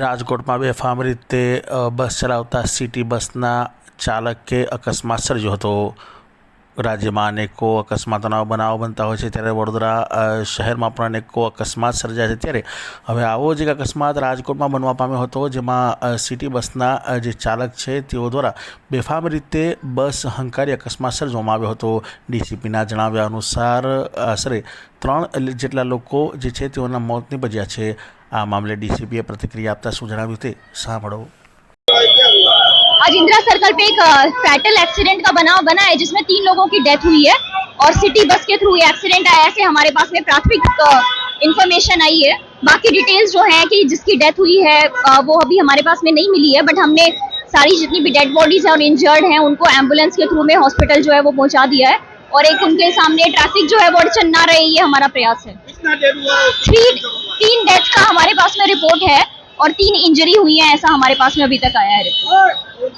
રાજકોટમાં બેફામ રીતે બસ ચલાવતા સિટી બસના ચાલકે અકસ્માત સર્જ્યો હતો। રાજ્યમાં અનેકો અકસ્માતોના બનાવો બનતા હોય છે, ત્યારે વડોદરા શહેરમાં પણ અનેકો અકસ્માત સર્જાય છે। ત્યારે હવે આવો જ એક અકસ્માત રાજકોટમાં બનવા પામ્યો હતો, જેમાં સિટી બસના જે ચાલક છે તેઓ દ્વારા બેફામ રીતે બસ હંકારી અકસ્માત સર્જવામાં આવ્યો હતો। ડીસીપીના જણાવ્યા અનુસાર આશરે 3 જેટલા લોકો જે છે તેઓના મોત નીપજ્યા છે। આ मामले डीसीपीए प्रतिक्रिया आपता શું જણાવ્યું તે સાંભળો। आज इंदिरा सर्कल पे एक फैटल एक्सीडेंट का बनाव बना है, जिसमें 3 लोगों की डेथ हुई है और सिटी बस के थ्रू ये एक्सीडेंट आया ऐसे हमारे पास में प्राथमिक इंफॉर्मेशन आई है। बाकी डिटेल्स जो है कि जिसकी डेथ हुई है वो अभी हमारे पास में नहीं मिली है, बट हमने सारी जितनी भी डेड बॉडीज है और इंजर्ड हैं उनको एम्बुलेंस के थ्रू में हॉस्पिटल जो है वो पहुंचा दिया है, और एक उनके सामने ट्रैफिक जो है वो अड़चन ना रहे, ये हमारा प्रयास है। 3 डेथ का हमारे पास में रिपोर्ट है और 3 इंजरी हुई है, ऐसा हमारे पास में अभी तक आया है रिपोर्ट।